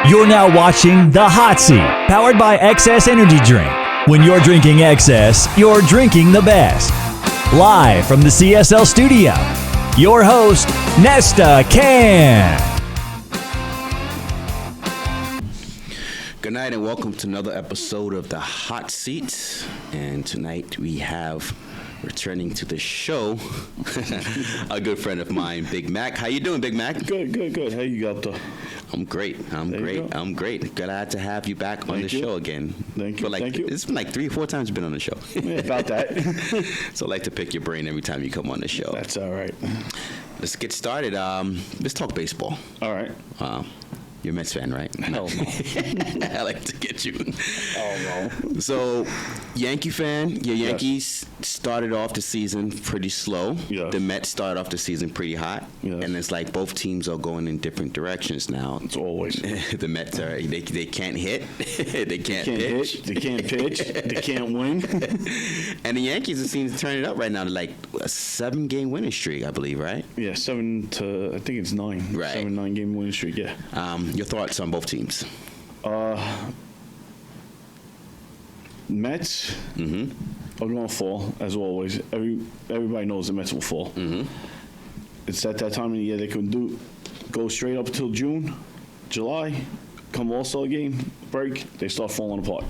You're now watching The Hot Seat, powered by XS Energy Drink. When you're drinking XS, you're drinking the best. Live from the CSL studio, your host, Nesta Can. Good night and welcome to another episode of The Hot Seat. And tonight we have returning to the show a good friend of mine, Big Mac. How you doing, Big Mac? Good. How you got though? I'm great. I'm great. Glad to have you back on the show again. Thank you. Thank you. It's been like 3 or 4 times you've been on the show. Yeah, about that. So I like to pick your brain every time you come on the show. That's all right. Let's get started. Let's talk baseball. All right. You're a Mets fan, right? Hell no. I like to get you. Oh no. So, Yankee fan, your Yankees started off the season pretty slow. Yes. The Mets started off the season pretty hot. Yes. And it's like both teams are going in different directions now. It's always. The Mets are, they can't hit. They can't pitch. They can't pitch. They can't win. And the Yankees are seem to turn it up right now to like a 7-game winning streak, I believe, right? Yeah, 7 to, I think it's 9. Right. 9-game winning streak, yeah. Your thoughts on both teams? Mets are going to fall, as always. Everybody knows the Mets will fall. It's at that time of the year they can go straight up until June, July, come All-Star game, break, they start falling apart.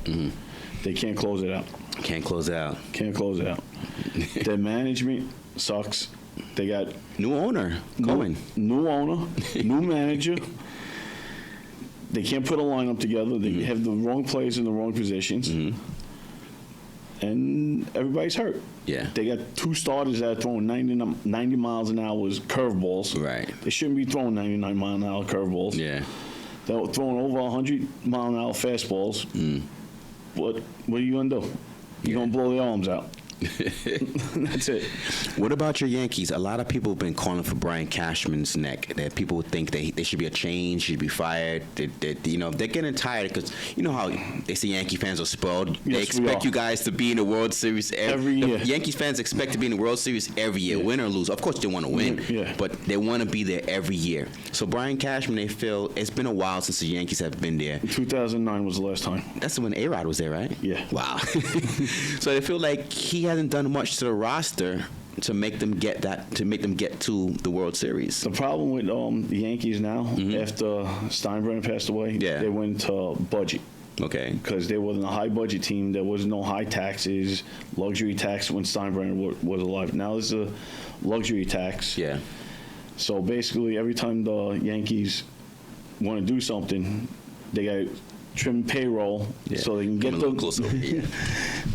They can't close it out. Can't close it out. Their management sucks. They got New owner coming. new owner, new manager. They can't put a lineup together. They have the wrong players in the wrong positions. And everybody's hurt. Yeah. They got 2 starters that are throwing 90 miles an hour curveballs. Right. They shouldn't be throwing 99 mile an hour curveballs. Yeah. They're throwing over 100 mile an hour fastballs. What are you going to do? You're going to blow their arms out. That's it. What about your Yankees? A lot of people have been calling for Brian Cashman's neck. That people think they should be a change, should be fired. They're getting tired because you know how they say Yankee fans are spoiled. They Yes, we expect are. you guys to be in the World Series Every year. Yankees fans expect to be in the World Series every year, win or lose. Of course, they want to win, Yeah. but they want to be there every year. So Brian Cashman, they feel it's been a while since the Yankees have been there. 2009 was the last time. That's when A-Rod was there, right? Yeah. Wow. So they feel like he hasn't done much to the roster to make them get to the World Series. The problem with the Yankees now, after Steinbrenner passed away, they went to budget. Okay. Because they wasn't a high budget team. There was no high taxes, luxury tax when Steinbrenner was alive. Now there's a luxury tax. Yeah. So basically, every time the Yankees want to do something, they got to trim payroll so they can get the closer. Yeah.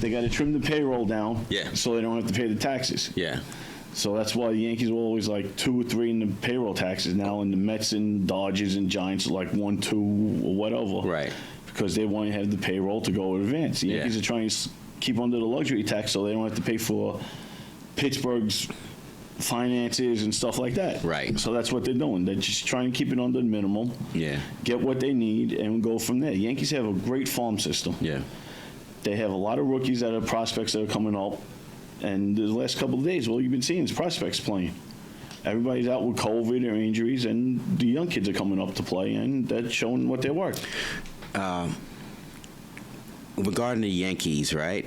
They got to trim the payroll down so they don't have to pay the taxes. Yeah. So that's why the Yankees were always like 2 or 3 in the payroll taxes now, and the Mets and Dodgers and Giants are like 1, 2, or whatever. Right. Because they want to have the payroll to go in advance. The Yankees are trying to keep under the luxury tax so they don't have to pay for Pittsburgh's finances and stuff like that. Right. So that's what they're doing. They're just trying to keep it under the minimum. Yeah. Get what they need and go from there. Yankees have a great farm system. Yeah. They have a lot of rookies that are prospects that are coming up. And the last couple of days, all you've been seeing is prospects playing. Everybody's out with COVID or injuries, and the young kids are coming up to play, and they're showing what they're worth. Regarding the Yankees, right?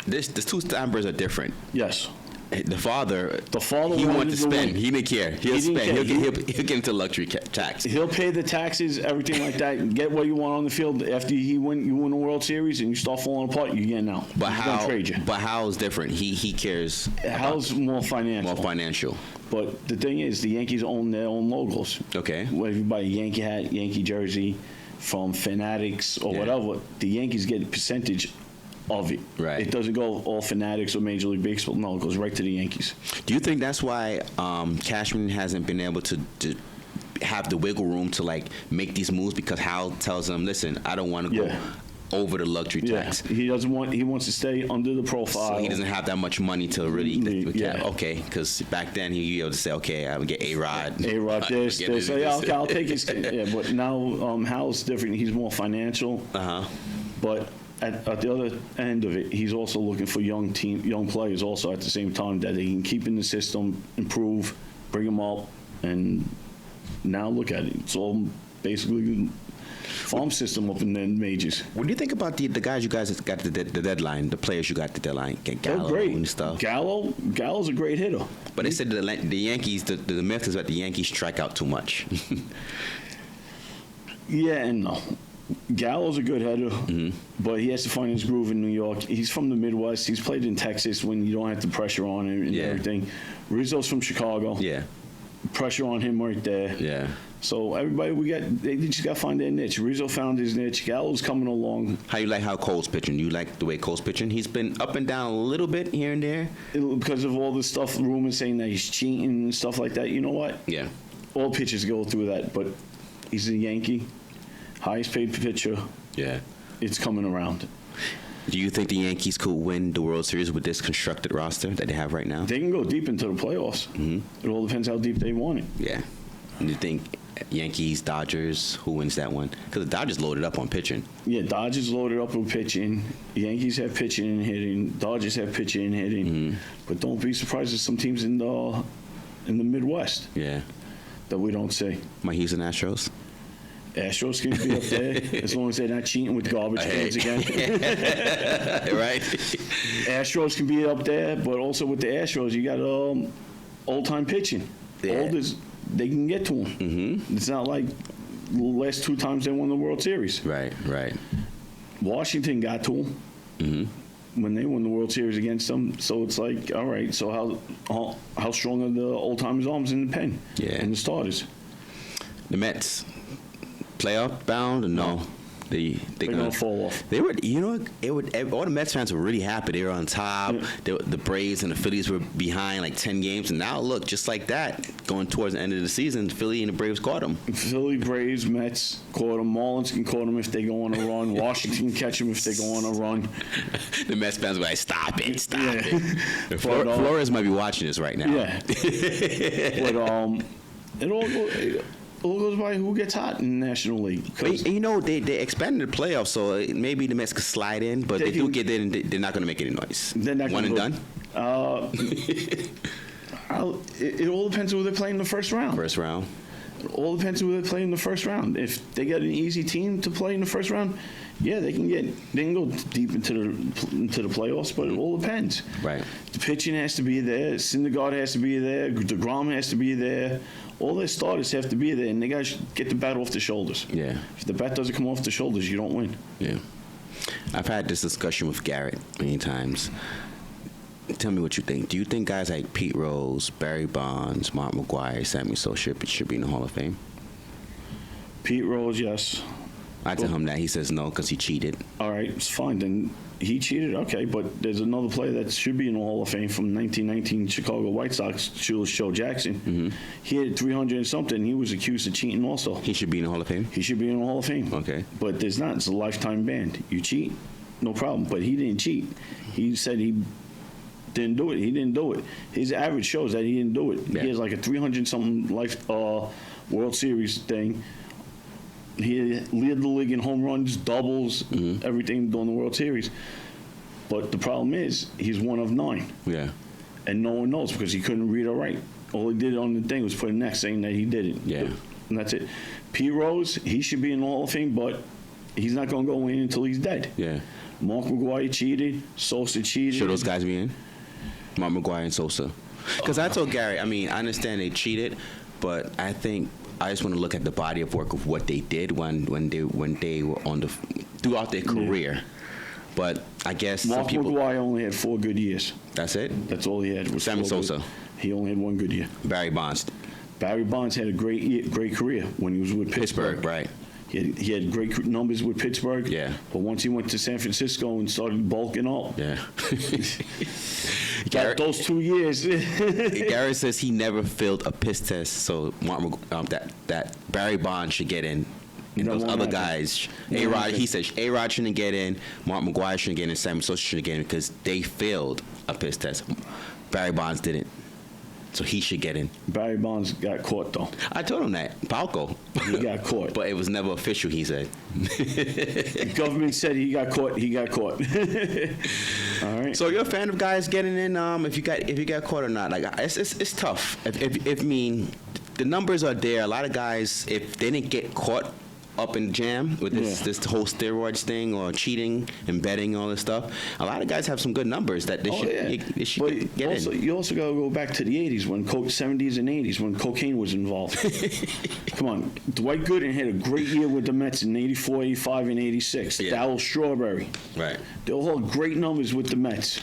The 2 Steinbrenners are different. Yes. The father he wanted wanted to to spend. win. He didn't care. He'll He didn't spend. care. He'll get into luxury tax. He'll pay the taxes, everything like that, and get what you want on the field. After you win the World Series and you start falling apart, you're getting out. But He's gonna how? trade you. But Hal's different. He cares. Hal's more financial. More financial. But the thing is, the Yankees own their own logos. Okay. Whether you buy a Yankee hat, Yankee jersey, from Fanatics or whatever, the Yankees get a percentage of it. Right. It doesn't go all Fanatics or Major League Baseball. No, it goes right to the Yankees. Do you think that's why Cashman hasn't been able to have the wiggle room to like make these moves because Hal tells him, listen, I don't want to go over the luxury tax. He doesn't want. He wants to stay under the profile. So he doesn't have that much money to really. Yeah. Okay, because back then he'd be able to say, okay, I would get A-Rod. A-Rod this. Okay, I'll take his. Yeah, but now Hal's different. He's more financial. But at the other end of it, he's also looking for young players also at the same time that he can keep in the system, improve, bring them up, and now look at it. It's all basically farm system up in the majors. What do you think about the guys you guys got the deadline, the players you got the deadline, They're Gallo great. and stuff? Gallo's a great hitter. But they said the Yankees, the myth is that the Yankees strike out too much. Yeah and no. Gallo's a good hitter, but he has to find his groove in New York. He's from the Midwest. He's played in Texas when you don't have the pressure on him and Yeah. everything. Rizzo's from Chicago. Yeah, Pressure on him right there. yeah. So everybody, they just got to find their niche. Rizzo found his niche. Gallo's coming along. How you like how Cole's pitching? You like the way Cole's pitching? He's been up and down a little bit here and there. Because of all the stuff, rumors saying that he's cheating and stuff like that. You know what? Yeah, All pitchers go through that, but he's a Yankee, highest paid pitcher. yeah. It's coming around. Do you think the Yankees could win the World Series with this constructed roster that they have right now? They can go deep into the playoffs. It all depends how deep they want it. Yeah. And you think Yankees, Dodgers, who wins that one? Because the Dodgers loaded up on pitching. Yeah, Dodgers loaded up with pitching. Yankees have pitching and hitting. Dodgers have pitching and hitting. But don't be surprised if some teams in the Midwest Yeah. that we don't see. My Houston Astros. Astros can be up there as long as they're not cheating with garbage cans again. Right? Astros can be up there, but also with the Astros, you got old-time pitching. Yeah. Old as they can get to them. It's not like the last two times they won the World Series. Right, right. Washington got to them when they won the World Series against them. So it's like, all right, so how strong are the old-timers' arms in the pen? Yeah. And the starters? The Mets, playoff bound or no? They're gonna fall off. They were, all the Mets fans were really happy. They were on top. Yeah. The Braves and the Phillies were behind like 10 games, and now look, just like that, going towards the end of the season, Philly and the Braves caught them. Philly, Braves, Mets caught them. Marlins can caught them if they go on a run. Washington can catch them if they go on a run. The Mets fans were like, "Stop it, stop Yeah. it." But, Flores might be watching this right now. Yeah. But it all goes by who gets hot in the National League. 'Cause But, they expanded the playoffs, so maybe the Mets could slide in, but They they do can- get in, they're not going to make any noise. They're not One gonna and go- done? it all depends who they play in the first round. First round. It all depends who they play in the first round. If they get an easy team to play in the first round, yeah, they can go deep into the playoffs. But it all depends. Right. The pitching has to be there. Syndergaard has to be there. DeGrom has to be there. All their starters have to be there, and they got to get the bat off the shoulders. Yeah. If the bat doesn't come off the shoulders, you don't win. Yeah. I've had this discussion with Garrett many times. Tell me what you think. Do you think guys like Pete Rose, Barry Bonds, Mark McGwire, Sammy Sosa should be in the Hall of Fame? Pete Rose, yes. I tell him that. He says no because he cheated. All right, it's fine. Then he cheated, okay. But there's another player that should be in the Hall of Fame from 1919 Chicago White Sox, Joe Jackson. He had 300 and something. He was accused of cheating also. He should be in the Hall of Fame? He should be in the Hall of Fame. Okay. But there's not. It's a lifetime ban. You cheat, no problem. But he didn't cheat. He said he didn't do it. He didn't do it. His average shows that he didn't do it. Yeah. He has like a 300-something World Series thing. He led the league in home runs, doubles, everything during the World Series. But the problem is, he's one of 9. Yeah. And no one knows because he couldn't read or write. All he did on the thing was put an X saying that he did it. Yeah. And that's it. Pete Rose, he should be in the Hall of Fame, but he's not going to go in until he's dead. Yeah. Mark McGwire cheated. Sosa cheated. Should those guys be in? Mark McGwire and Sosa. Because I told Gary, I understand they cheated, but I think I just want to look at the body of work of what they did when they were on throughout their career. But I guess Mark some people. McGwire only had 4 good years. That's it. That's all he had. Was Sammy 4 good- Sosa. He only had 1 good year. Barry Bonds, Barry Bonds had a great career when he was with Pittsburgh. Pittsburgh, right? He had great numbers with Pittsburgh. Yeah. But once he went to San Francisco and started bulking up, Yeah. those 2 years. Garrett says he never failed a piss test, so that Barry Bonds should get in. And That those won't other happen. guys, Won't A-Rod, happen. he says A-Rod shouldn't get in, Mark McGwire shouldn't get in, Sammy Sosa shouldn't get in because they failed a piss test. Barry Bonds didn't, so he should get in. Barry Bonds got caught though. I told him that, Palco. He got caught. But it was never official, he said. The government said he got caught. He got caught. All right. So you're a fan of guys getting in, if you got caught or not? Like it's tough. If the numbers are there, a lot of guys, if they didn't get caught up in jam with this whole steroids thing or cheating and betting, all this stuff. A lot of guys have some good numbers that they should get in. You also got to go back to the 80s when 70s and 80s when cocaine was involved. Come on, Dwight Gooden had a great year with the Mets in 84, 85, and 86. Yeah. Darryl Strawberry. Right. They all had great numbers with the Mets.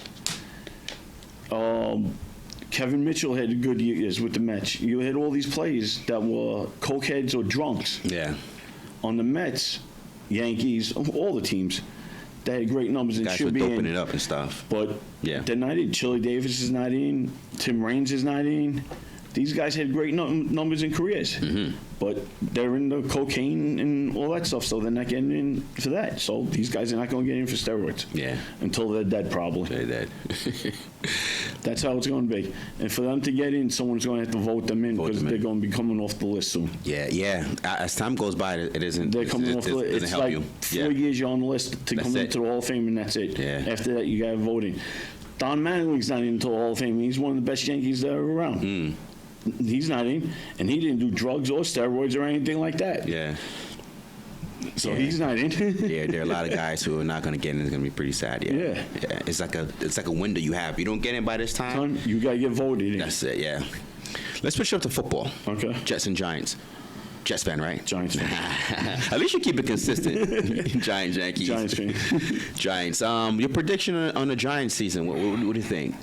Kevin Mitchell had good years with the Mets. You had all these players that were cokeheads or drunks. Yeah. On the Mets, Yankees, all the teams, they had great numbers and Guys should were be doping in. it up and stuff. But they're not in. Chili Davis is not in. Tim Raines is not in. These guys had great numbers in careers. Mm-hmm. But they're in the cocaine and all that stuff, so they're not getting in for that. So these guys are not going to get in for steroids. Yeah. Until they're dead, probably. They're dead. That's how it's going to be. And for them to get in, someone's going to have to vote them in because they're going to be coming off the list soon. Yeah. As time goes by, it isn't. They're coming off the list. It's help like you. 4 years you're on the list to come into the Hall of Fame, and that's it. Yeah. After that, you got to vote in. Don Mattingly's not into the Hall of Fame. He's one of the best Yankees that are around. Mm. He's not in, and he didn't do drugs or steroids or anything like that. Yeah. So he's not in. Yeah, there are a lot of guys who are not going to get in. It's going to be pretty sad. Yeah. It's like a window you have. You don't get in by this time. Son, you got to get voted in. That's it. Yeah. Let's switch up to football. Okay. Jets and Giants. Jets fan, right? Giants fan. At least you keep it consistent. Giants, Yankees. Giants fan. Giants. Your prediction on the Giants season. What do you think?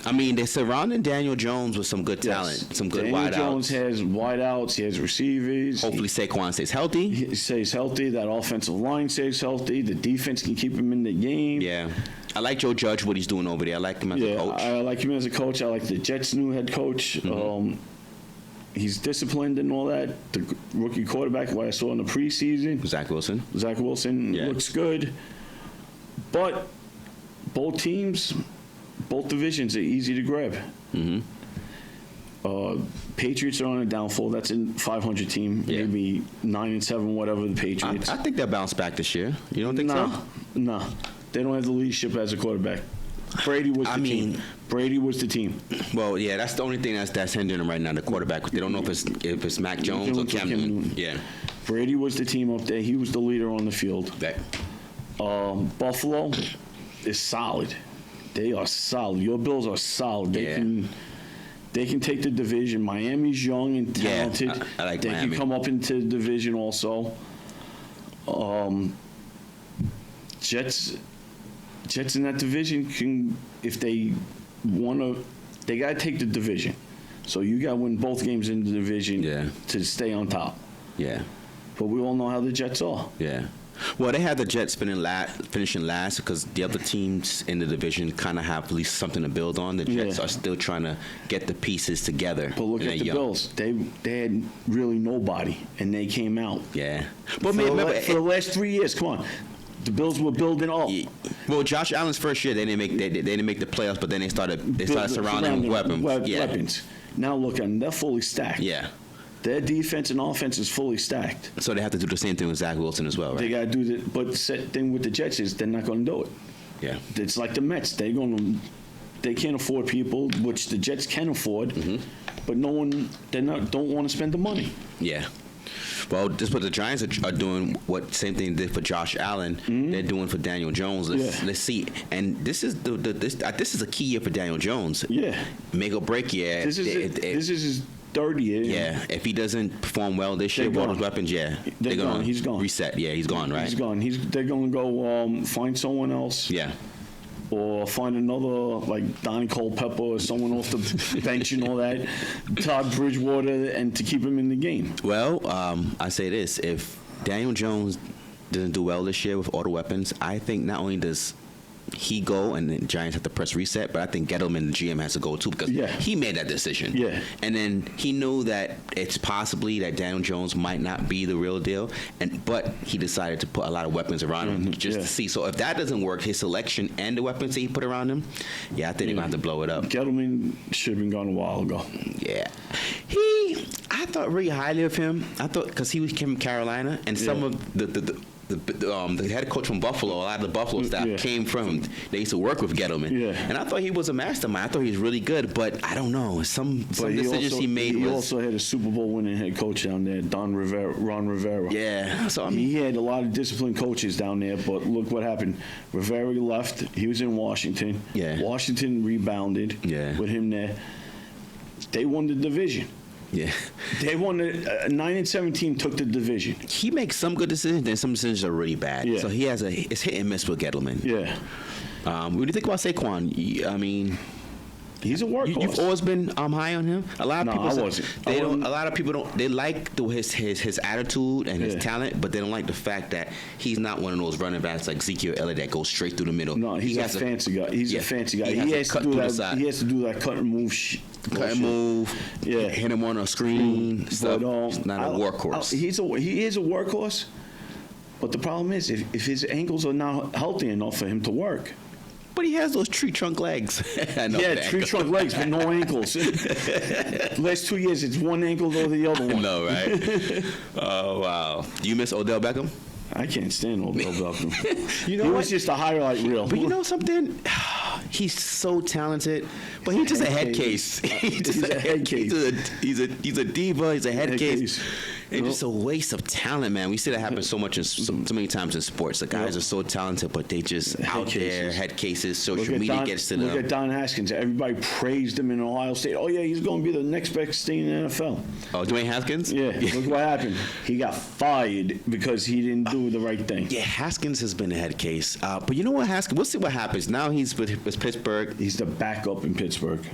I mean, they're surrounding Daniel Jones with some good talent, some good wideouts. Daniel Jones has wideouts. He has receivers. Hopefully, Saquon stays healthy. He stays healthy. That offensive line stays healthy. The defense can keep him in the game. Yeah. I like Joe Judge, what he's doing over there. I like him as a coach. I like him as a coach. I like the Jets' new head coach. Mm-hmm. He's disciplined and all that. The rookie quarterback, what I saw in the preseason. Zach Wilson looks good. But both teams, both divisions are easy to grab. Mm-hmm. Patriots are on a downfall. That's a 500 team, maybe 9-7, whatever the Patriots. I think they'll bounce back this year. You don't think so? No. They don't have the leadership as a quarterback. Brady was the team. Brady was the team. Well, yeah, that's the only thing that's hindering them right now, the quarterback. They don't know if it's Mac Jones or Cam Newton. Yeah. Brady was the team up there. He was the leader on the field. Buffalo is solid. They are solid. Your Bills are solid. They can take the division. Miami's young and talented. Yeah, I like they Miami. Can come up into the division also. Jets in that division can, if they want to, they got to take the division. So you got to win both games in the division to stay on top. Yeah. But we all know how the Jets are. Yeah. Well, they had the Jets finishing last because the other teams in the division kind of have at least something to build on. The Jets are still trying to get the pieces together. But look at the Bills. They had really nobody, and they came out. Yeah. But for the last 3 years, come on. The Bills were building up. Well, Josh Allen's first year, they didn't make the playoffs, but then they started surrounding him with weapons. Now look at them; they're fully stacked. Yeah. Their defense and offense is fully stacked. So they have to do the same thing with Zach Wilson as well, right? They got to do that. But the thing with the Jets is they're not going to do it. Yeah. It's like the Mets. They can't afford people, which the Jets can afford. Mm-hmm. But don't want to spend the money. Yeah. Well, this what the Giants are doing. What same thing they did for Josh Allen. Mm-hmm. They're doing for Daniel Jones. Let's see. And this is this is a key year for Daniel Jones. Yeah. Make or break year. This is his third year. Yeah. If he doesn't perform well this year with all those weapons, they're gone. He's gone. Reset. Yeah, he's gone. Right. He's gone. They're going to go find someone else. Yeah. Or find another, like Donnie Culpepper or someone off the bench and all that, Todd Bridgewater, and to keep him in the game. Well, I say this. If Daniel Jones doesn't do well this year with all the weapons, I think not only does he go and the Giants have to press reset, but I think Gettleman, the GM, has to go too because he made that decision. Yeah. And then he knew that it's possibly that Daniel Jones might not be the real deal, but he decided to put a lot of weapons around him just to see. So if that doesn't work, his selection and the weapons that he put around him, I think they're going to have to blow it up. Gettleman should have been gone a while ago. Yeah. I thought really highly of him. I thought because he came from Carolina and some of the the head coach from Buffalo, a lot of the Buffalo staff came from him. They used to work with Gettleman. Yeah. And I thought he was a mastermind. I thought he was really good, but I don't know. Some decisions he made He was... also had a Super Bowl winning head coach down there, Ron Rivera. Yeah. So, I mean, He had a lot of disciplined coaches down there, but look what happened. Rivera left. He was in Washington. Yeah. Washington rebounded with him there. They won the division. yeah. They won the 9-7 team took the division. He makes some good decisions, then some decisions are really bad. Yeah. So he has it's hit and miss with Gettleman. Yeah. What do you think about Saquon? I mean, He's a workhorse. you've always been high on him. A lot of people. I wasn't. They don't. A lot of people don't. They like his attitude and his talent, but they don't like the fact that he's not one of those running backs like Ezekiel Elliott that goes straight through the middle. No, he's a fancy guy. He's a fancy guy. He has to do that. He has to do that cut and move. Cut and move. Yeah. Hit him on a screen. Stuff. He's not a workhorse. He is a workhorse, but the problem is if his ankles are not healthy enough for him to work. But he has those tree trunk legs. Tree trunk legs, but no ankles. Last 2 years, it's one ankle or the other one. No, right? Oh, wow. Do you miss Odell Beckham? I can't stand Odell Beckham. You know he what? was just a highlight reel. But you know something? He's so talented, but he's just a head case. He's a head case. He's a diva. He's a head case. It's Yep. just a waste of talent, man. We see that happen so much so many times in sports. The guys are so talented, but they just out there, head cases. Social media gets to them. Look at Don Haskins. Everybody praised him in Ohio State. Oh yeah, he's going to be the next best thing in the NFL. Oh, Dwayne Haskins? Yeah. Look what happened. He got fired because he didn't do the right thing. Yeah, Haskins has been a head case. But you know what, Haskins? We'll see what happens. Now he's with Pittsburgh. He's the backup in Pittsburgh.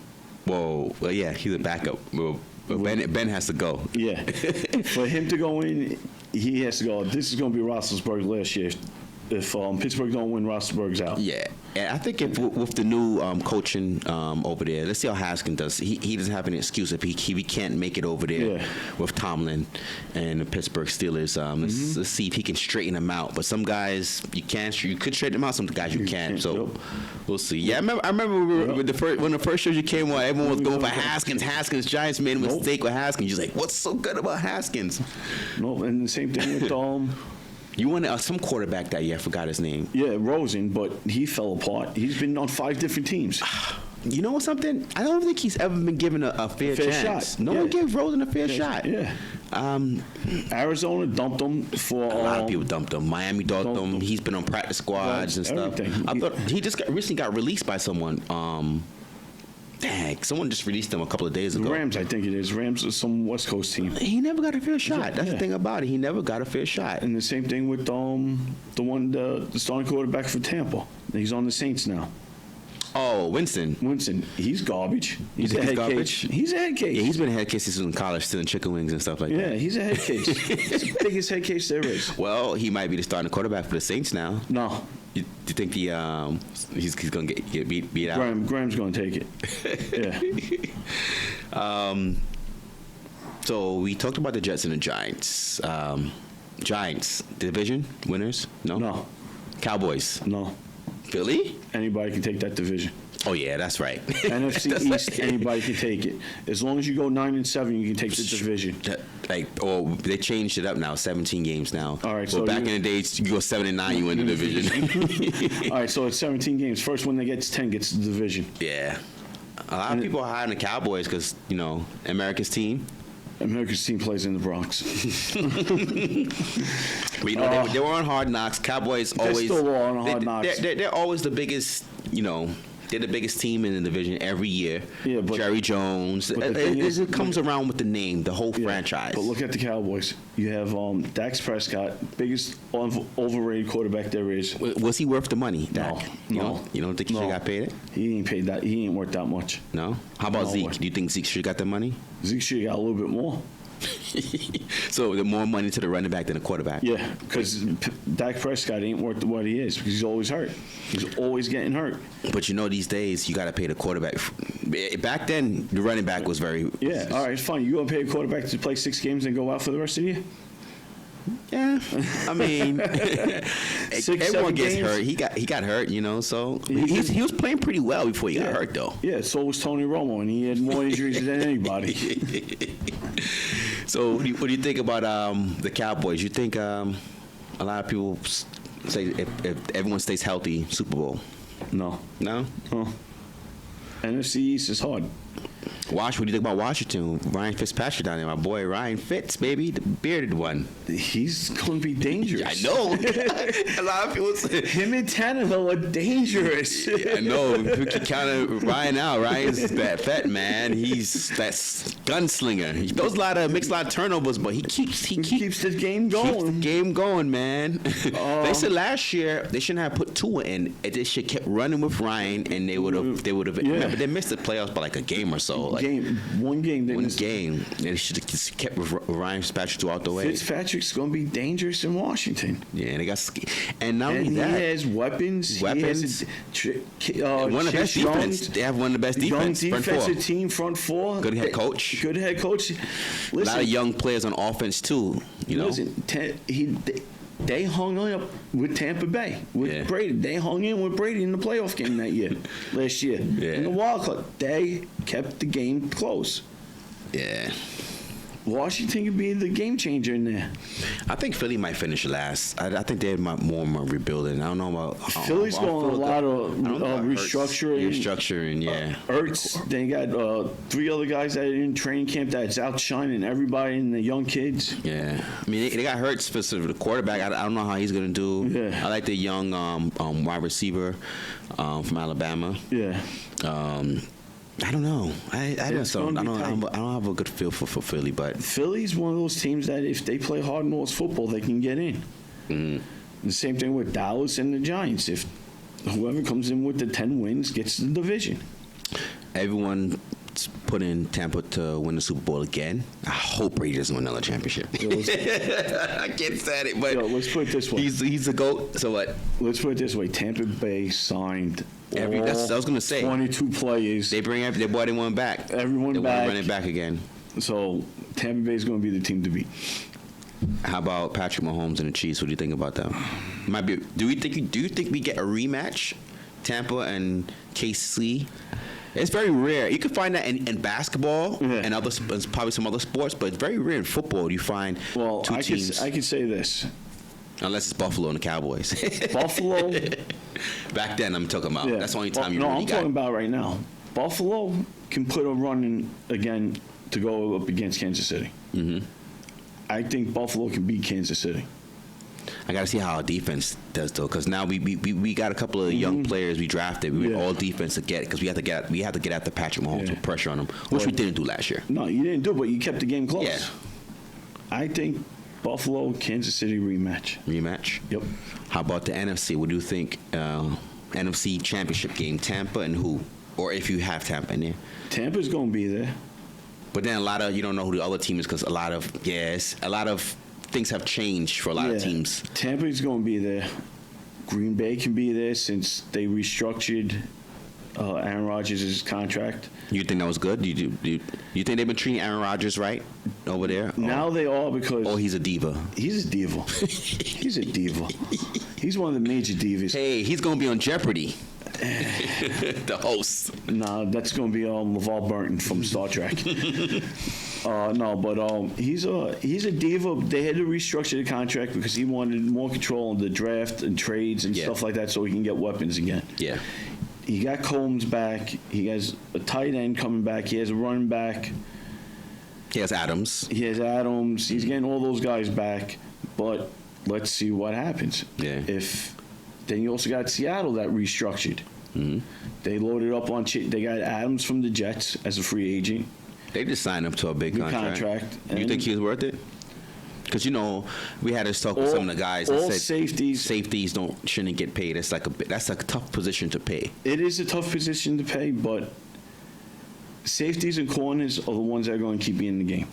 Whoa. Well, yeah, he's a backup. Well, Ben has to go. Yeah. For him to go in, he has to go. This is going to be Roethlisberger last year. If Pittsburgh don't win, Roethlisberger's out. Yeah. And I think if with the new coaching over there, let's see how Haskins does. He doesn't have an excuse if he can't make it over there with Tomlin and the Pittsburgh Steelers. Let's see if he can straighten them out. But some guys you could straighten them out. Some guys you can't. So we'll see. Yeah, I remember when the first shows you came on, everyone was going for Haskins. Giants made a mistake with Haskins. You're like, what's so good about Haskins? No, and the same thing with You wanted some quarterback that year. I forgot his name. Yeah, Rosen, but he fell apart. He's been on 5 different teams. You know something? I don't think he's ever been given a fair chance. shot. No one gave Rosen a fair shot. Yeah. Arizona dumped him for a lot of people dumped him. Miami dumped him. He's been on practice squads and stuff. Everything. I thought he just recently got released by someone. Dang, someone just released him a couple of days ago. Rams, I think it is. Rams is some West Coast team. He never got a fair shot. That's the thing about it. He never got a fair shot. And the same thing with the starting quarterback for Tampa. He's on the Saints now. Oh, Winston. He's garbage. He's a think head he's garbage? case. He's a head case. Yeah, he's been a head case since he was in college, stealing chicken wings and stuff like that. Yeah, he's a head case. He's the biggest head case there is. Well, he might be the starting quarterback for the Saints now. No. You think he's going to get beat out? Graham's going to take it. Yeah. So we talked about the Jets and the Giants. Giants, division winners? No? No. Cowboys? No. Philly? Anybody can take that division. Oh, yeah, that's right. NFC That's East, right. anybody can take it. As long as you go 9-7, you can take the division. They changed it up now, 17 games now. All right, Well, so back in the days, you go 7-9, you win the division. All right, so it's 17 games. First one that gets 10 gets the division. Yeah. A lot of people are high on the Cowboys because, America's team. America's team plays in the Bronx. But, they were on Hard Knocks. Cowboys always. They're still on Hard Knocks. They're always the biggest, they're the biggest team in the division every year. Yeah, but Jerry Jones. It comes around with the name, the whole franchise. But look at the Cowboys. You have Dak Prescott, biggest overrated quarterback there is. Was he worth the money, Dak? No. You don't think he should have got paid it? He ain't paid that. He ain't worth that much. No? How about No Zeke? way. Do you think Zeke should have got the money? Zeke should have got a little bit more. So the more money to the running back than the quarterback. Yeah, because Dak Prescott ain't worth what he is because he's always hurt. He's always getting hurt. But these days you got to pay the quarterback. Back then, the running back was very. Yeah, all right, fine. You gonna pay a quarterback to play 6 games and go out for the rest of the year? Yeah, I mean, 6, everyone 7 gets games? hurt. He got hurt, So he was playing pretty well before he got hurt, though. Yeah, so was Tony Romo, and he had more injuries than anybody. So what do you think about the Cowboys? You think A lot of people say if everyone stays healthy, Super Bowl. No. No? No. NFC East is hard. What do you think about Washington? Ryan Fitzpatrick down there, my boy Ryan Fitz, baby, the bearded one. He's going to be dangerous. I know. A lot of people say. Him and Tannehill are dangerous. I know. We can count Ryan out. Ryan's that fat man. He's that gunslinger. He makes a lot of turnovers, but he keeps the game going. Keeps the game going, man. They said last year they shouldn't have put Tua in. They should kept running with Ryan, and they would have. Yeah. Remember, they missed the playoffs by like a game or so. Like one game. One game. They should have just kept with Ryan Fitzpatrick throughout the way. Fitzpatrick's going to be dangerous in Washington. Yeah, and they got, and not only he that, has weapons. Weapons. He has One of the best defense. They have one of the best defense. Young defensive team, front four. Good head coach. Good head coach. Listen, a lot of young players on offense too. You know. Listen, they hung up with Tampa Bay with Brady. They hung in with Brady in the playoff game last year. Yeah. In the wild card, they kept the game close. Yeah. Washington could be the game changer in there. I think Philly might finish last. I think they're more rebuilding. I don't know about Philly's going a lot of restructuring. Restructuring, yeah. Ertz, they got 3 other guys that are in training camp that's outshining everybody and the young kids. Yeah, I mean they got Hurts for the quarterback. I don't know how he's gonna do. Yeah. I like the young wide receiver from Alabama. Yeah. I don't know. I don't have a good feel for Philly, but Philly's one of those teams that if they play hard-nosed football, they can get in. Mm-hmm. The same thing with Dallas and the Giants. If whoever comes in with the 10 wins gets the division. Everyone putting Tampa to win the Super Bowl again. I hope Brady doesn't win another championship. I can't stand it, but let's put it this way. He's a GOAT, so what? Let's put it this way. Tampa Bay signed I was going to say 22 players. They brought everyone back. Everyone they back. They want to run it back again. So Tampa Bay is going to be the team to beat. How about Patrick Mahomes and the Chiefs? What do you think about that? Do you think we get a rematch, Tampa and KC? It's very rare. You can find that in basketball and probably some other sports, but it's very rare in football. You find two teams. I could say this. Unless it's Buffalo and the Cowboys. Buffalo. Back then, I'm talking about. Yeah. That's the only time you really got. No, I'm talking about right now. Buffalo can put a run in again to go up against Kansas City. Mm-hmm. I think Buffalo can beat Kansas City. I got to see how our defense does though, because now we got a couple of young players we drafted. We went all defense to get it because we had to get after Patrick Mahomes with pressure on him, which we didn't do last year. No, you didn't do, but you kept the game close. Yeah. I think Buffalo, Kansas City rematch. Rematch? Yep. How about the NFC? What do you think? NFC Championship game, Tampa and who? Or if you have Tampa in there? Tampa's going to be there. But then you don't know who the other team is because a lot of things have changed for a lot of teams. Tampa's going to be there. Green Bay can be there since they restructured Aaron Rodgers' contract. You think that was good? You think they've been treating Aaron Rodgers right over there? Now they are because... Oh, he's a diva. He's a diva. He's a diva. He's one of the major divas. Hey, he's going to be on Jeopardy. The host. Nah, that's going to be LeVar Burton from Star Trek. He's a diva. They had to restructure the contract because he wanted more control on the draft and trades and stuff like that so he can get weapons again. Yeah. He got Combs back. He has a tight end coming back. He has a running back. He has Adams. He's getting all those guys back. But let's see what happens. Yeah. Then you also got Seattle that restructured. Mm-hmm. They loaded up on. They got Adams from the Jets as a free agent. They just signed him to a big contract. You think he was worth it? Because we had this talk with some of the guys that said safeties shouldn't get paid. That's a tough position to pay. It is a tough position to pay, but safeties and corners are the ones that are going to keep you in the game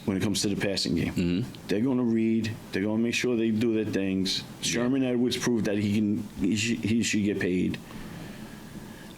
when it comes to the passing game. Mm-hmm. They're going to read. They're going to make sure they do their things. Sherman Edwards proved that he should get paid.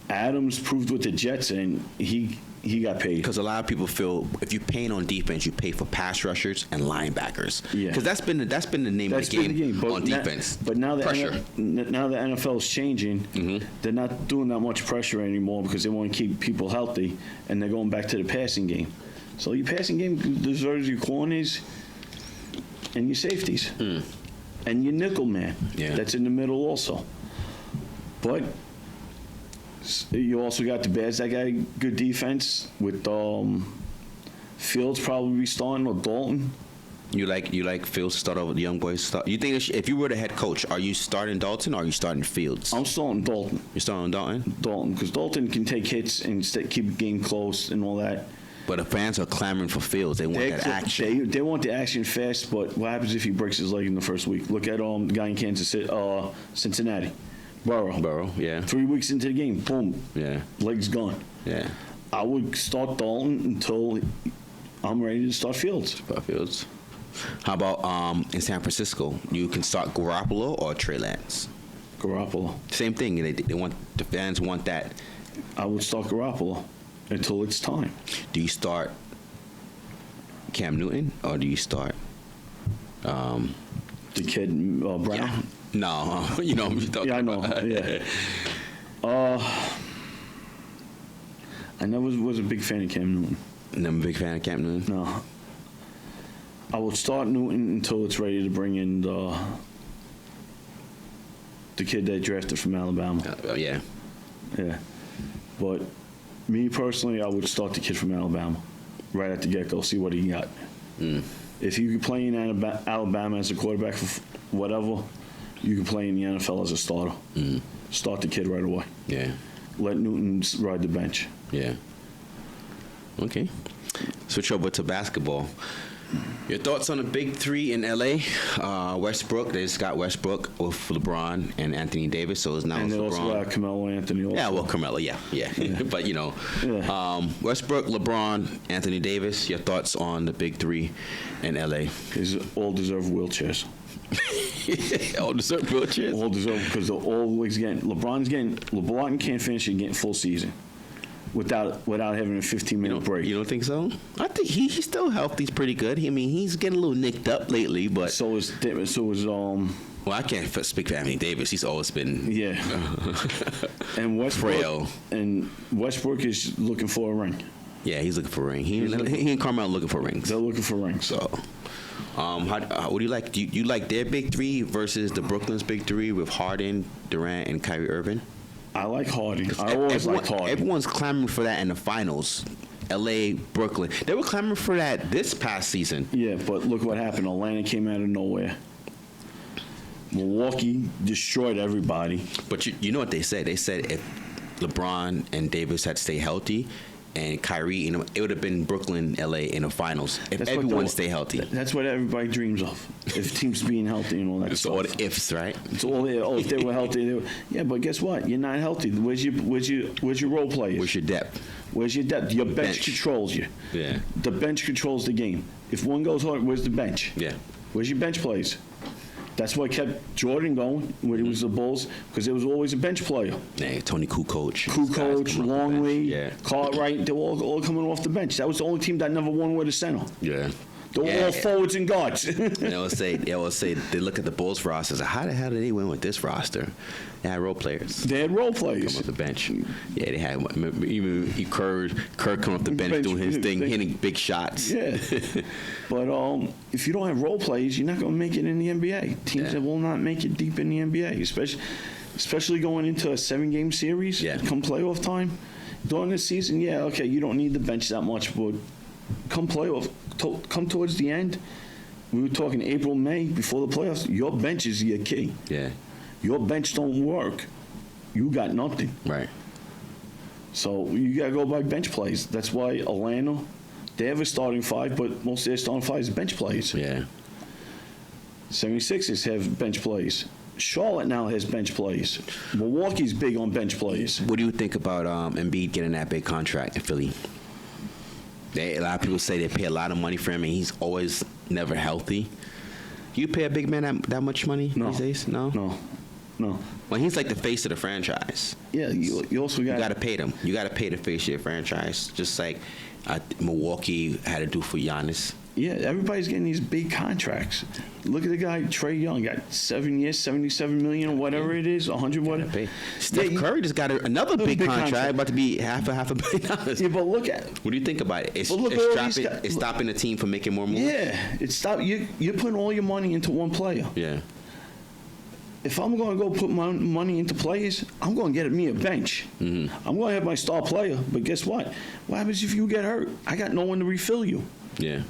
Adams proved with the Jets, and he got paid. Because a lot of people feel if you're paying on defense, you pay for pass rushers and linebackers. Yeah. Because that's been the name of the game on defense. But now the pressure. Now the NFL is changing. Mm-hmm. They're not doing that much pressure anymore because they want to keep people healthy, and they're going back to the passing game. So your passing game deserves your corners and your safeties. and your nickel man. Yeah. That's in the middle also. But you also got the Bears that got good defense with Fields probably starting or Dalton. You like Fields to start over the young boys? You think if you were the head coach, are you starting Dalton or are you starting Fields? I'm starting Dalton. You're starting Dalton? Dalton, because Dalton can take hits and keep the game close and all that. But the fans are clamoring for Fields. They want that action. They want the action fast, but what happens if he breaks his leg in the first week? Look at the guy in Kansas City, Cincinnati, Burrow. Yeah. 3 weeks into the game, boom, Yeah. leg's gone. Yeah. I would start Dalton until I'm ready to start Fields. Fields. How about in San Francisco? You can start Garoppolo or Trey Lance. Garoppolo. Same thing. They want the fans want that. I would start Garoppolo until it's time. Do you start Cam Newton or do you start? The kid Brown. Yeah. No, you know what I'm talking Yeah, I know. about. Yeah. I never was a big fan of Cam Newton. I'm a big fan of Cam Newton. No. I would start Newton until it's ready to bring in the kid they drafted from Alabama. Yeah. Yeah. But me personally, I would start the kid from Alabama right at the get-go, see what he got. If you could play in Alabama as a quarterback for whatever, you could play in the NFL as a starter. Start the kid right away. Yeah. Let Newton ride the bench. Yeah. Okay. Switch over to basketball. Your thoughts on the big three in LA? Westbrook. They just got Westbrook with LeBron and Anthony Davis. So it's now And they LeBron. also got Carmelo Anthony also. Yeah, well, Carmelo, yeah. But, you know, Westbrook, LeBron, Anthony Davis, your thoughts on the big three in L.A.? Is all deserve wheelchairs. All deserve wheelchairs? All deserve because they're always getting. LeBron can't finish and get full season without having a 15-minute break. You don't think so? I think he's still healthy. He's pretty good. I mean, he's getting a little nicked up lately, but So is well, I can't speak for Anthony Davis. He's always been yeah. And Westbrook frail. and Westbrook is looking for a ring. Yeah, he's looking for a ring. He and Carmelo looking for rings. They're looking for rings. So, what do you like? Do you like their big three versus the Brooklyn's big three with Harden, Durant, and Kyrie Irving? I like Harden. I always like Harden. Everyone's clamoring for that in the finals. L.A., Brooklyn. They were clamoring for that this past season. Yeah, but look what happened. Atlanta came out of nowhere. Milwaukee destroyed everybody. But you know what they said? They said if LeBron and Davis had stayed healthy, and Kyrie, you know, it would have been Brooklyn, LA in the finals if everyone stayed healthy. That's what everybody dreams of. If teams being healthy and all that It's stuff. all the ifs, right? It's all if they were healthy. Yeah, but guess what? You're not healthy. Where's your role players? Where's your depth? Where's your depth? Your bench Bench. controls you. Yeah. The bench controls the game. If one goes hard, where's the bench? Yeah. Where's your bench players? That's what kept Jordan going when he was the Bulls, because there was always a bench player. Yeah, Tony Kukoc. Kukoc, Longley, Yeah. Cartwright, they were all coming off the bench. That was the only team that never won with a center. Yeah. They were Yeah. all forwards and guards. And they will say they look at the Bulls roster and say, how the hell did they win with this roster? They had role players. They had role Come players. off the bench. Yeah, they had even Kerr coming off the bench doing his thing, hitting big shots. Yeah. But if you don't have role players, you're not going to make it in the NBA. Teams that will not make it deep in the NBA, especially going into a 7-game series come playoff time. During the season, okay, you don't need the bench that much, but come playoff, come towards the end, we were talking April, May, before the playoffs, your bench is your key. Yeah. Your bench don't work, you got nothing. Right. So you got to go by bench plays. That's why Atlanta, they have a starting five, but most of their starting five is bench plays. Yeah. 76ers have bench plays. Charlotte now has bench plays. Milwaukee's big on bench plays. What do you think about Embiid getting that big contract in Philly? A lot of people say they pay a lot of money for him, and he's always never healthy. You pay a big man that much money No. these days? No? No. Well, he's like the face of the franchise. Yeah, you also You got got to pay them. You got to pay the face of your franchise, just like Milwaukee had to do for Giannis. Yeah, everybody's getting these big contracts. Look at the guy Trey Young, got 7 years, $77 million, whatever it is, 100 whatever. Pay. Steph Curry just got another big contract, about to be half a $500 million. Yeah, but look at. What do you think about it? It's stopping the team from making more moves. Yeah, it's stop. You're putting all your money into one player. Yeah. if I'm going to go put my money into players, I'm going to get me a bench. Mm-hmm. I'm going to have my star player, but guess what? What happens if you get hurt? I got no one to refill you. Yeah.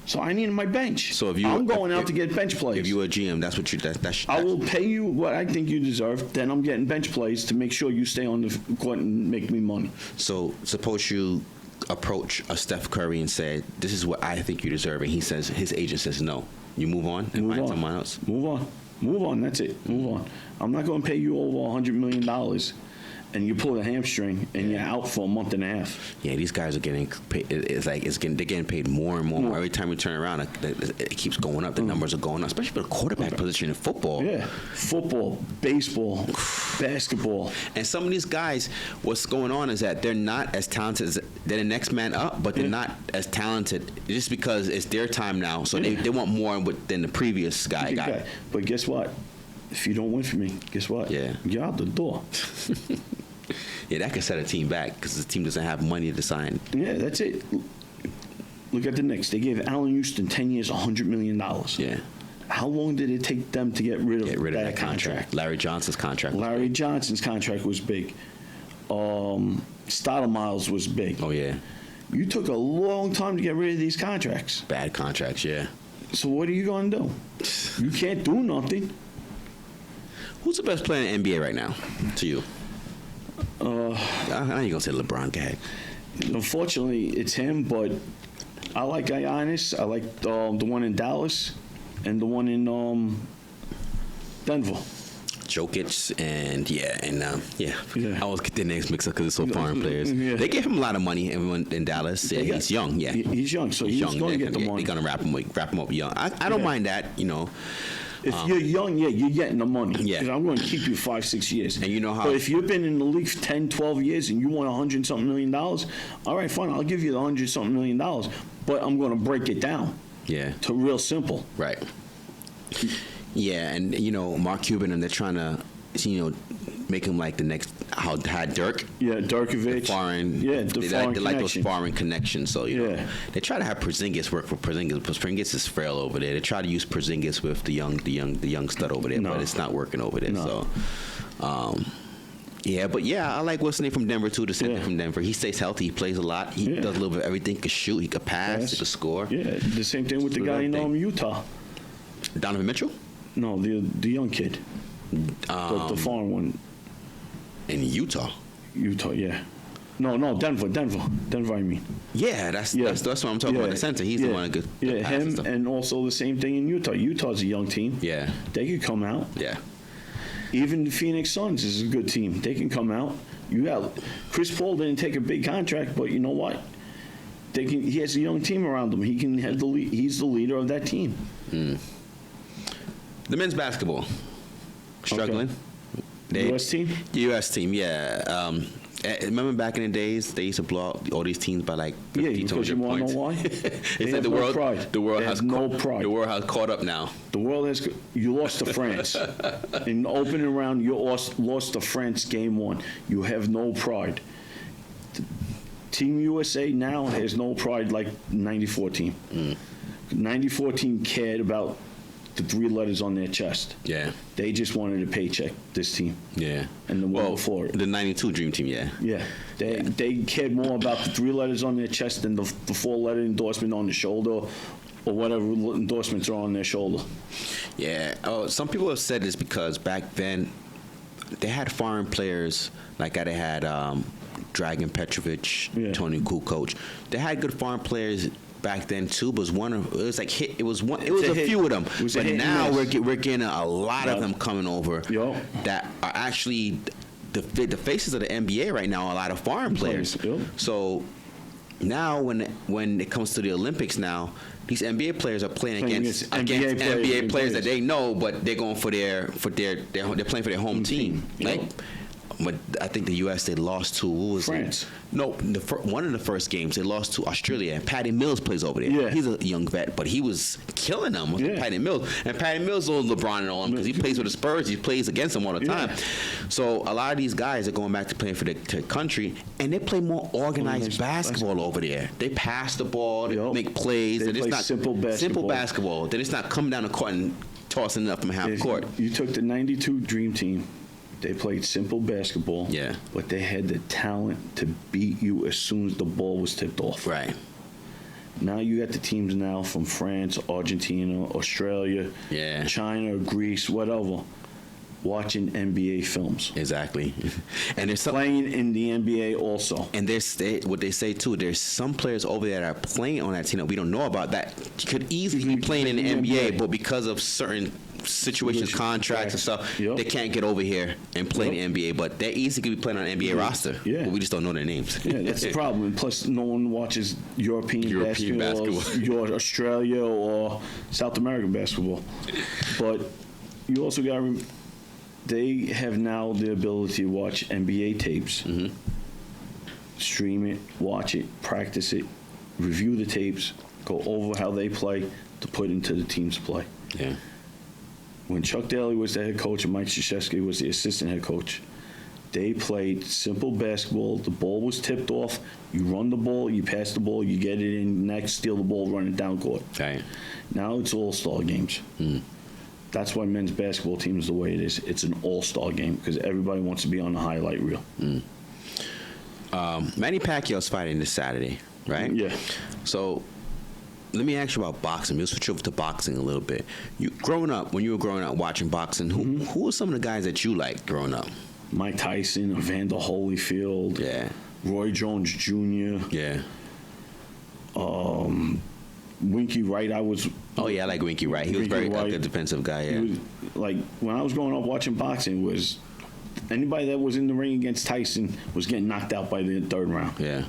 So I need my bench. So if you, I'm going out to get bench players. If you're a GM, that's what you. That's I will pay you what I think you deserve. Then I'm getting bench players to make sure you stay on the court and make me money. So suppose you approach a Steph Curry and say, "This is what I think you deserve," and he says his agent says no. You move on and find someone else. Move on. That's it. Move on. I'm not going to pay you over $100 million, and you pull a hamstring and you're out for a month and a half. Yeah, these guys are getting paid. They're getting paid more and more. Every time we turn around, it keeps going up. The numbers are going up, especially for the quarterback position in football. Yeah, football, baseball, basketball. And some of these guys, what's going on is that they're not as talented as they're the next man up, but they're not as talented just because it's their time now. So they want more than the previous guy got. But guess what? If you don't win for me, guess what? Yeah. You're out the door. Yeah, that could set a team back because the team doesn't have money to sign. Yeah, that's it. Look at the Knicks. They gave Allen Houston 10 years, $100 million. Yeah. How long did it take them to get rid of that contract? Larry Johnson's contract. Larry Johnson's contract was big. Stoudemiles was big. Oh, yeah. You took a long time to get rid of these contracts. Bad contracts, yeah. So what are you going to do? You can't do nothing. Who's the best player in the NBA right now, to you? I know you're going to say LeBron, go ahead. Unfortunately, it's him, but I like Giannis. I like the one in Dallas and the one in Denver. Jokic and I always get their names mixed up because it's so foreign players. Yeah. They gave him a lot of money in Dallas. Yeah, he's young. Yeah, he's young, so he's going to get the money. They're going to wrap him up young. I don't mind that. If you're young, you're getting the money. Yeah. Because I'm going to keep you 5-6 years. And you know how. But if you've been in the league for 10, 12 years and you want $100-something million, all right, fine, I'll give you the $100-something million, but I'm going to break it down. Yeah. To real simple. Right. Yeah, and Mark Cuban, and they're trying to, make him like the next how had Dirk. Yeah, Dirkovic. They like those foreign connections. So they try to have Porzingis work for Porzingis. Porzingis is frail over there. They try to use Porzingis with the young stud over there, but it's not working over there. No. So. I like what's name from Denver too. The center from Denver, he stays healthy. He plays a lot. He does a little bit of everything. He can shoot. He can pass. He can score. Yeah, the same thing with the guy in Utah. Donovan Mitchell. No, the young kid. The foreign one. In Utah. Yeah. No, Denver, I mean. Yeah, that's what I'm talking about. The center, he's the one that could him, and also the same thing in Utah. Utah's a young team. Yeah. They could come out. Yeah. Even the Phoenix Suns is a good team. They can come out. Chris Paul didn't take a big contract, but you know what? He has a young team around him. He can have he's the leader of that team. The men's basketball struggling. The U.S. team? The U.S. team, yeah. Remember back in the days, they used to blow out all these teams by like 50, 200 because you want to know why? They have no pride. The world has no pride. The world has caught up now. The world has. You lost to France in the opening round. You lost to France game 1. You have no pride. Team USA now has no pride like 94 team. 94 team cared about the 3 letters on their chest. Yeah. They just wanted a paycheck, this team. Yeah. And the one before it. The 92 Dream Team, yeah. Yeah. They cared more about the 3 letters on their chest than the 4-letter endorsement on the shoulder or whatever endorsements are on their shoulder. Yeah. Oh, some people have said this because back then they had foreign players like they had Dragan Petrovic, Tony Kukoc. They had good foreign players back then too, but it was a few of them. But now we're getting a lot of them coming over that are actually the faces of the NBA right now. A lot of foreign players. So now when it comes to the Olympics now, these NBA players are playing against NBA players that they know, but they're going they're playing for their home team. But I think the U.S. they lost to who was France. No, one of the first games they lost to Australia, and Patty Mills plays over there. Yeah. He's a young vet, but he was killing them with Patty Mills. And Patty Mills knows LeBron and all them because he plays for the Spurs. He plays against them all the time. So a lot of these guys are going back to playing for their country, and they play more organized basketball over there. They pass the ball, they make plays. They play simple basketball. Simple basketball. They're just not coming down the court and tossing it up from half court. You took the '92 Dream Team. They played simple basketball. Yeah. But they had the talent to beat you as soon as the ball was tipped off. Right. Now you got the teams now from France, Argentina, Australia, Yeah. China, Greece, whatever, watching NBA films. Exactly. And there's some, Playing in the NBA also. and there's what they say too. There's some players over there that are playing on that team that we don't know about that could easily be playing in the NBA, but because of certain situations, contracts and stuff, Yep. they can't get over here and play Yep. in the NBA. But they easily could be playing on an NBA roster. Yeah. But we just don't know their names. Yeah, that's the problem. And plus, no one watches European basketball. Your Australia or South American basketball. But you also got to they have now the ability to watch NBA tapes, stream it, watch it, practice it, review the tapes, go over how they play to put into the team's play. Yeah. When Chuck Daly was the head coach and Mike Krzyzewski was the assistant head coach, they played simple basketball. The ball was tipped off. You run the ball, you pass the ball, you get it in, next steal the ball, run it down court. Right. Now it's all-star games. That's why men's basketball team is the way it is. It's an all-star game because everybody wants to be on the highlight reel. Manny Pacquiao's fighting this Saturday, right? Yeah. So let me ask you about boxing. We'll switch over to boxing a little bit. You when you were growing up watching boxing, who were some of the guys that you liked growing up? Mike Tyson, Evander Holyfield, Yeah. Roy Jones Jr., Yeah. Winky Wright. Oh yeah, I like Winky Wright. He was Winky very Wright. a good defensive guy. Yeah. He was, like when I was growing up watching boxing, was anybody that was in the ring against Tyson was getting knocked out by the third round. Yeah.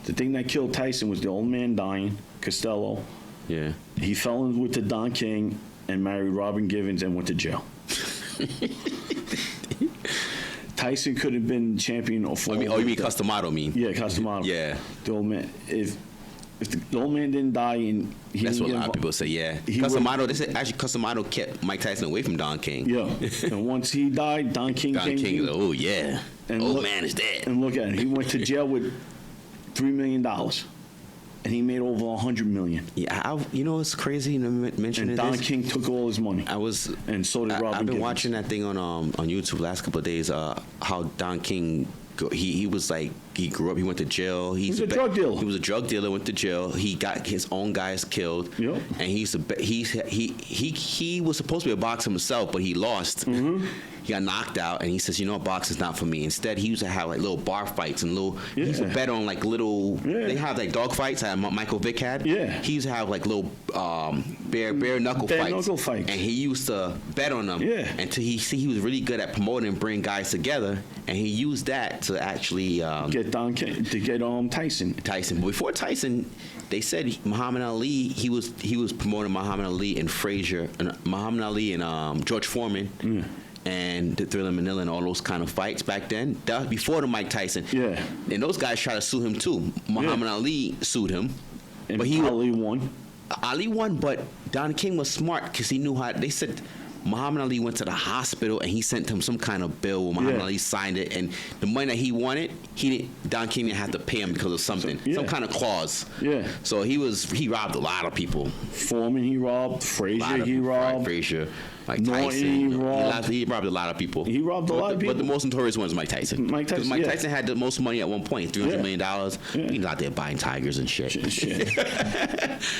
The thing that killed Tyson was the old man dying, Costello. Yeah. He fell in with the Don King and married Robin Givens and went to jail. Tyson could have been champion for. You mean Customato? Yeah, Customato. Yeah. The old man. If the old man didn't die and he That's didn't what a get lot of people say. Yeah. He Customato. They said actually Customato kept Mike Tyson away from Don King. Yeah. And once he died, Don King Don came. King. Was like, oh yeah. And Old look- man is dead. And look at him. He went to jail with $3 million, and he made over $100 million. Yeah. You know what's crazy? You mentioned And Don King took all his money. I was. And so did Robin I've been Givens. watching that thing on YouTube the last couple of days. How Don King. He was like he grew up. He went to jail. He's a drug dealer. He was a drug dealer. Went to jail. He got his own guys killed. Yep. And he was supposed to be a boxer himself, but he lost. He got knocked out, and he says, "You know, boxing's not for me." Instead, he used to have like little bar fights and little. He used to Yeah. bet on like little. Yeah. They have like dog fights. That Michael Vick had. Yeah. He used to have like little bare knuckle Bare fights. knuckle fights. And he used to bet on them. Yeah. Until he was really good at promoting and bringing guys together, and he used that to actually Get Don King to get Tyson. Tyson. But before Tyson, they said Muhammad Ali. He was promoting Muhammad Ali and Frazier, and Muhammad Ali and George Foreman. And the Thriller Manila and all those kind of fights back then. That was before the Mike Tyson. Yeah. And those guys tried to sue him too. Muhammad Ali sued him. And But Ali won. Ali won, but Don King was smart because he knew how. They said Muhammad Ali went to the hospital and he sent him some kind of bill where Muhammad Yeah. Ali signed it, and the money that he wanted, Don King didn't have to pay him because of something, Yeah. some kind of clause. Yeah. So he robbed a lot of people. Foreman he robbed. Frazier he robbed. Frazier, Mike Norton, Tyson. he robbed. He robbed a lot of people. He robbed a lot of But the people. most notorious one is Mike Tyson. Mike Tyson, 'Cause Mike yeah. Tyson had the most money at one point, $300 Yeah. million. Yeah. He was out there buying tigers and shit. Shit.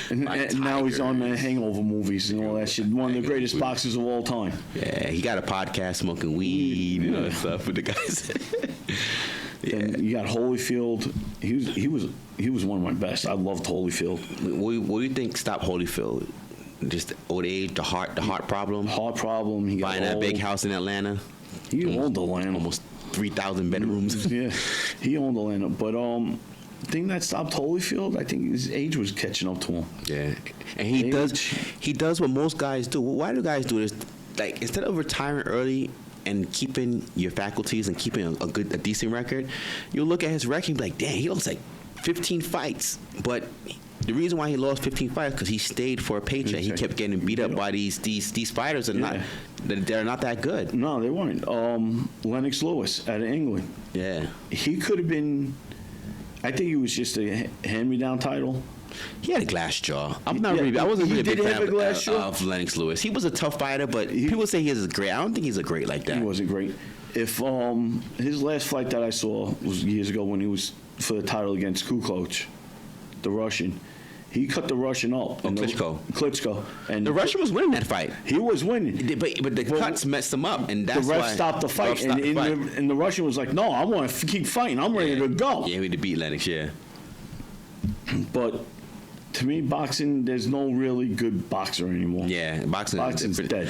and Like now he's Tiger. on the Hangover movies and all that shit. One of the greatest boxers of all time. Yeah, he got a podcast smoking weed and all that stuff with the guys. Then you got Holyfield. He was one of my best. I loved Holyfield. What do you think stopped Holyfield? Just old age, the heart problem, Heart problem. He got buying that old. big house in Atlanta, He owned Atlanta. almost 3,000 bedrooms. Yeah, he owned Atlanta. But the thing that stopped Holyfield, I think his age was catching up to him. Yeah, and he does what most guys do. Why do guys do this? Like instead of retiring early and keeping your faculties and keeping a decent record, you'll look at his record and be like, damn, he lost like 15 fights, but. The reason why he lost 15 fights because he stayed for a paycheck. He kept getting beat up by these fighters, and they're not that good. No, they weren't. Lennox Lewis out of England. Yeah, He could have been. I think he was just a hand-me-down title. He had a glass jaw. I wasn't he really a did big have fan a glass jaw. of Lennox Lewis. He was a tough fighter, but people say he is great. I don't think he's a great like that. He wasn't great. If his last fight that I saw was years ago when he was for the title against Kukoc, the Russian. He cut the Russian up. Klitschko. And the Russian was winning that fight. He was winning. But the cuts messed him up, and that's the why ref stopped the fight. And the Russian was like, "No, I want to keep fighting. I'm ready to go." Yeah, we had to beat Lennox. Yeah. But to me, boxing, there's no really good boxer anymore. Yeah, boxing's dead.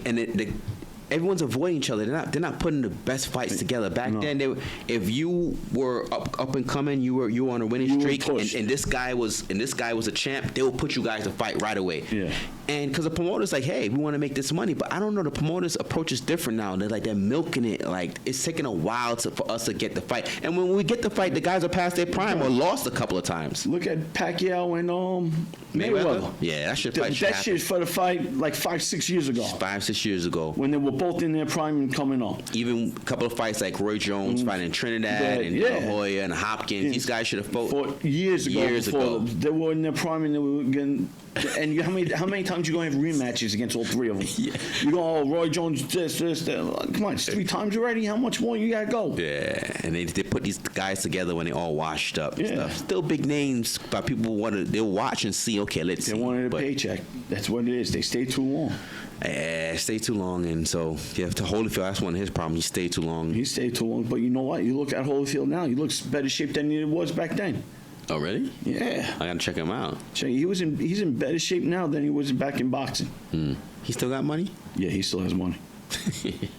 And everyone's avoiding each other. They're not putting the best fights together. Back then, if you were up and coming, you were on a winning streak, and this guy was a champ, they will put you guys to fight right away. Yeah. And because the promoter's like, hey, we want to make this money, but I don't know, the promoter's approach is different now. They're milking it. Like, it's taking a while for us to get the fight. And when we get the fight, the guys are past their prime or lost a couple of times. Look at Pacquiao and Mayweather. Yeah, that shit for the fight like 5-6 years ago. 5-6 years ago. When they were both in their prime and coming up. Even a couple of fights like Roy Jones fighting Trinidad and La Hoya and Hopkins. These guys should have fought years ago. They were in their prime and they were getting. And how many times you going to have rematches against all three of them? Yeah. You go, Roy Jones, this. Come on, it's 3 times already. How much more you got to go? Yeah, and they put these guys together when they all washed up. And Yeah. stuff. Still big names, but people they'll watch and see. Okay, let's see. They wanted a paycheck. That's what it is. They stay too long. Stay too long, and so yeah, to Holyfield, that's one of his problems. He stayed too long. He stayed too long, but you know what? You look at Holyfield now. He looks better shape than he was back then. Oh, really? Yeah. I gotta check him out. He's in better shape now than he was back in boxing. He still got money? Yeah, he still has money.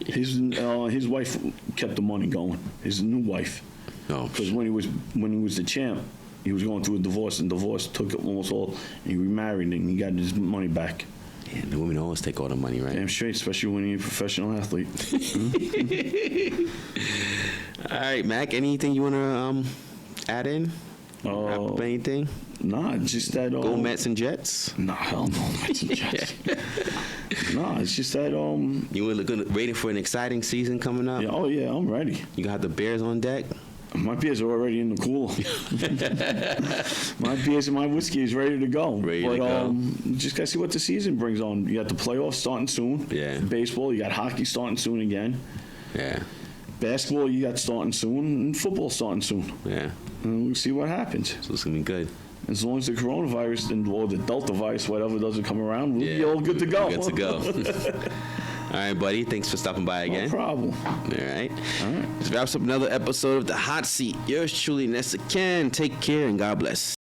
His wife kept the money going. His new wife. No. Because when he was the champ, he was going through a divorce, and divorce took almost all. And he remarried, and he got his money back. Yeah, the women always take all the money, right? Damn straight, especially when you're a professional athlete. All right, Mac. Anything you wanna add in? Wrap up anything? Nah, just that. Go Mets and Jets. Nah, hell no, Mets and Jets. Nah, it's just that. You were waiting for an exciting season coming up. Yeah, oh yeah, I'm ready. You gonna have the Bears on deck. My beers are already in the cooler. My beers and my whiskey is ready to go. Just gotta see what the season brings on. You got the playoffs starting soon. Yeah. Baseball, you got hockey starting soon again. Yeah. Basketball, you got starting soon, and football starting soon. Yeah. And we'll see what happens. So it's gonna be good. As long as the coronavirus or the Delta virus, whatever, doesn't come around, we'll be all good to go. Good to go. All right, buddy. Thanks for stopping by again. No problem. All right. This wraps up another episode of The Hot Seat. Yours truly, Nessa Ken. Take care and God bless.